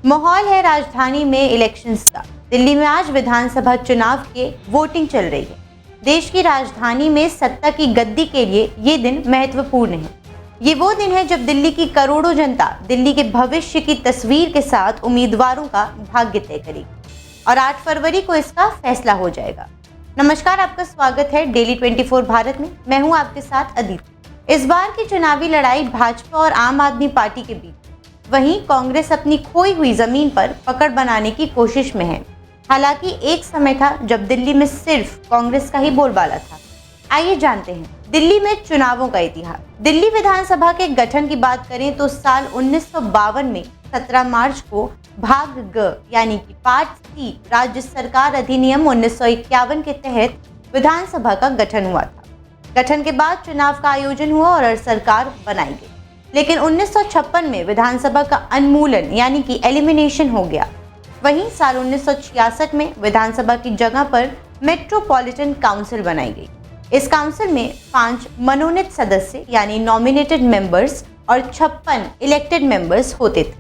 माहौल है राजधानी में इलेक्शंस का। दिल्ली में आज विधानसभा चुनाव के वोटिंग चल रही है। देश की राजधानी में सत्ता की गद्दी के लिए ये दिन महत्वपूर्ण है। ये वो दिन है जब दिल्ली की करोड़ों जनता दिल्ली के भविष्य की तस्वीर के साथ उम्मीदवारों का भाग्य तय करेगी और 8 फरवरी को इसका फैसला हो जाएगा। नमस्कार, आपका स्वागत है डेली 24 भारत में। मैं हूं आपके साथ अदिति। इस बार की चुनावी लड़ाई भाजपा और आम आदमी पार्टी के बीच। वहीं कांग्रेस अपनी खोई हुई जमीन पर पकड़ बनाने की कोशिश में है। हालांकि एक समय था जब दिल्ली में सिर्फ कांग्रेस का ही बोलबाला था। आइए जानते हैं दिल्ली में चुनावों का इतिहास। दिल्ली विधानसभा के गठन की बात करें तो साल 1952 में 17 मार्च को भाग ग यानी कि पार्ट सी राज्य सरकार अधिनियम 1951 के तहत विधानसभा का गठन हुआ था। गठन के बाद चुनाव का आयोजन हुआ और सरकार बनाई गई। लेकिन 1956 में विधानसभा का उन्मूलन यानी कि एलिमिनेशन हो गया। वहीं साल 1966 में विधानसभा की जगह पर मेट्रोपॉलिटन काउंसिल बनाई गई। इस काउंसिल में 5 मनोनीत सदस्य यानी नॉमिनेटेड मेंबर्स और 56 इलेक्टेड मेंबर्स होते थे।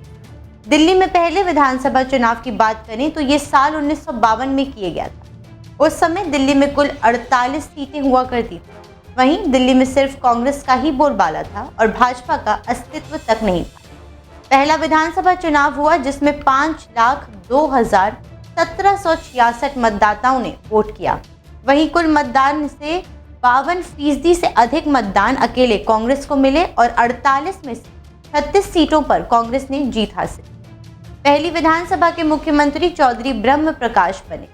दिल्ली में पहले विधानसभा चुनाव की बात करें तो ये साल 1952 में किया गया था। उस समय दिल्ली में कुल 48 सीटें हुआ करती थी। वहीं दिल्ली में सिर्फ कांग्रेस का ही बोलबाला था और भाजपा का अस्तित्व तक नहीं था। पहला विधानसभा चुनाव हुआ जिसमें 5,02,1766 मतदाताओं ने वोट किया। वहीं कुल मतदान से 52% से अधिक मतदान अकेले कांग्रेस को मिले और 48 में से 36 सीटों पर कांग्रेस ने जीत हासिल। पहली विधानसभा के मुख्यमंत्री चौधरी ब्रह्म प्रकाश बने।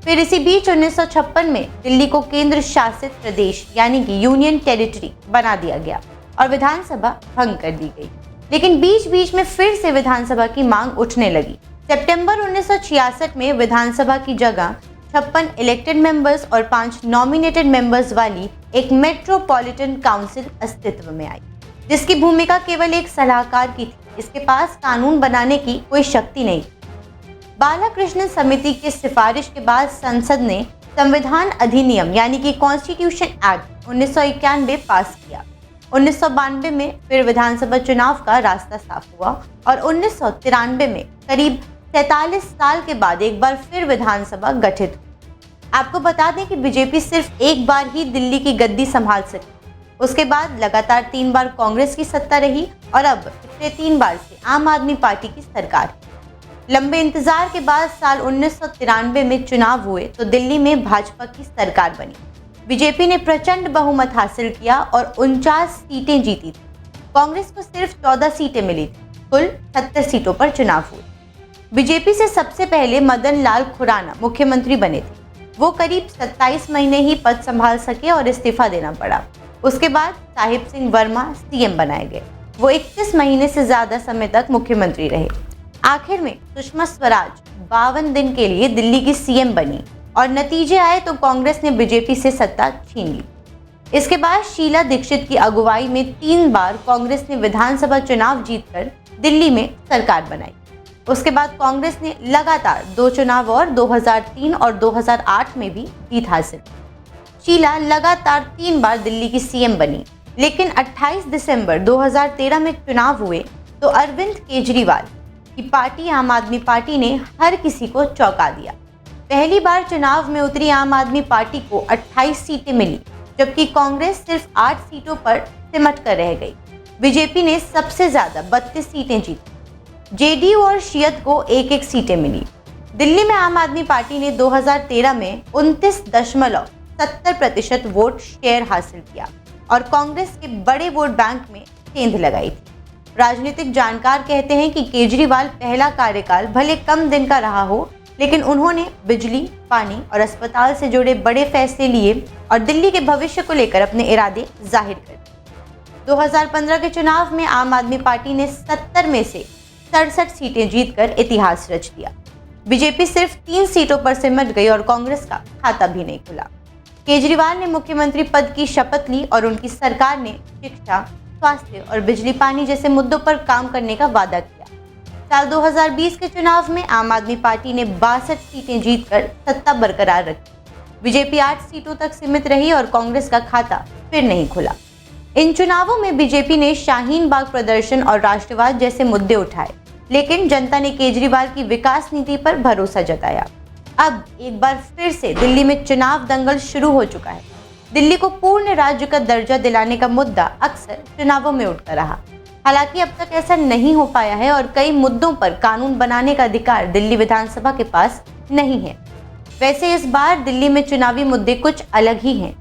फिर इसी बीच 1956 में दिल्ली को केंद्र शासित प्रदेश यानी कि यूनियन टेरिटरी बना दिया गया और विधानसभा भंग कर दी गई। लेकिन बीच बीच में फिर से विधानसभा की मांग उठने लगी। सितंबर 1966 में विधानसभा की जगह 56 इलेक्टेड मेंबर्स और 5 नॉमिनेटेड मेंबर्स वाली एक मेट्रोपॉलिटन काउंसिल अस्तित्व में आई, जिसकी भूमिका केवल एक सलाहकार की थी। इसके पास कानून बनाने की कोई शक्ति नहीं। बालाकृष्णन समिति की सिफारिश के बाद संसद ने संविधान अधिनियम यानी कि कॉन्स्टिट्यूशन एक्ट 1991 पास किया। 1992 में फिर विधानसभा चुनाव का रास्ता साफ हुआ और 1993 में करीब 43 साल के बाद एक बार फिर विधानसभा गठित हुई। आपको बता दें कि बीजेपी सिर्फ एक बार ही दिल्ली की गद्दी संभाल सकी। उसके बाद लगातार 3 बार कांग्रेस की सत्ता रही और अब पिछले 3 बार से आम आदमी पार्टी की सरकार है। लंबे इंतजार के बाद साल 1993 में चुनाव हुए तो दिल्ली में भाजपा की सरकार बनी। बीजेपी ने प्रचंड बहुमत हासिल किया और 49 सीटें जीती थी। कांग्रेस को सिर्फ 14 सीटें मिली थी। कुल 70 सीटों पर चुनाव हुए। बीजेपी से सबसे पहले मदन लाल खुराना मुख्यमंत्री बने थे। वो करीब 27 महीने ही पद संभाल सके और इस्तीफा देना पड़ा। उसके बाद साहिब सिंह वर्मा सीएम बनाए गए। वो 31 महीने से ज्यादा समय तक मुख्यमंत्री रहे। आखिर में सुषमा स्वराज 52 दिन के लिए दिल्ली की सीएम बनी और नतीजे आए तो कांग्रेस ने बीजेपी से सत्ता छीन ली। इसके बाद शीला दीक्षित की अगुवाई में 3 बार कांग्रेस ने विधानसभा चुनाव जीतकर दिल्ली में सरकार बनाई। उसके बाद कांग्रेस ने लगातार 2 चुनाव और 2003 और 2008 में भी जीत हासिल। शीला लगातार 3 बार दिल्ली की सीएम बनी। लेकिन 28 दिसंबर 2013 में चुनाव हुए तो अरविंद केजरीवाल की पार्टी आम आदमी पार्टी ने हर किसी को चौंका दिया। पहली बार चुनाव में उतरी आम आदमी पार्टी को 28 सीटें मिली, जबकि कांग्रेस सिर्फ 8 सीटों पर सिमट कर रह गई। बीजेपी ने सबसे ज्यादा 32 सीटें जीती। जेडीयू और शियत को 1-1 सीटें मिली। दिल्ली में आम आदमी पार्टी ने 2013 में 29.70% वोट शेयर हासिल किया और कांग्रेस के बड़े वोट बैंक में सेंध लगाई थी। राजनीतिक जानकार कहते हैं कि केजरीवाल पहला कार्यकाल भले कम दिन का रहा हो, लेकिन उन्होंने बिजली, पानी और अस्पताल से जुड़े बड़े फैसले लिए और दिल्ली के भविष्य को लेकर अपने इरादे जाहिर कर दिए। 2015 के चुनाव में आम आदमी पार्टी ने 70 में से 67 सीटें जीतकर इतिहास रच दिया। बीजेपी सिर्फ 3 सीटों पर सिमट गई और कांग्रेस का खाता भी नहीं खुला। केजरीवाल ने मुख्यमंत्री पद की शपथ ली और उनकी सरकार ने शिक्षा, स्वास्थ्य और बिजली पानी जैसे मुद्दों पर काम करने का वादा किया। साल 2020 के चुनाव में आम आदमी पार्टी ने 62 सीटें जीतकर सत्ता बरकरार रखी। बीजेपी 8 सीटों तक सीमित रही और कांग्रेस का खाता फिर नहीं खुला। इन चुनावों में बीजेपी ने शाहीन बाग प्रदर्शन और राष्ट्रवाद जैसे मुद्दे उठाए। लेकिन जनता ने केजरीवाल की विकास नीति पर भरोसा जताया। अब एक बार फिर से दिल्ली में चुनाव दंगल शुरू हो चुका है। दिल्ली को पूर्ण राज्य का दर्जा दिलाने का मुद्दा अक्सर चुनावों में उठता रहा। हालांकि अब तक ऐसा नहीं हो पाया है और कई मुद्दों पर कानून बनाने का अधिकार दिल्ली विधानसभा के पास नहीं है। वैसे इस बार दिल्ली में चुनावी मुद्दे कुछ अलग ही हैं।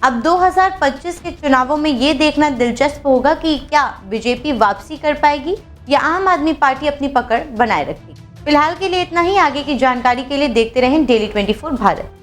अब 2025 के चुनावों में ये देखना दिलचस्प होगा कि क्या बीजेपी वापसी कर पाएगी या आम आदमी पार्टी अपनी पकड़ बनाए रखेगी। फिलहाल के लिए इतना ही। आगे की जानकारी के लिए देखते रहें डेली 24 भारत।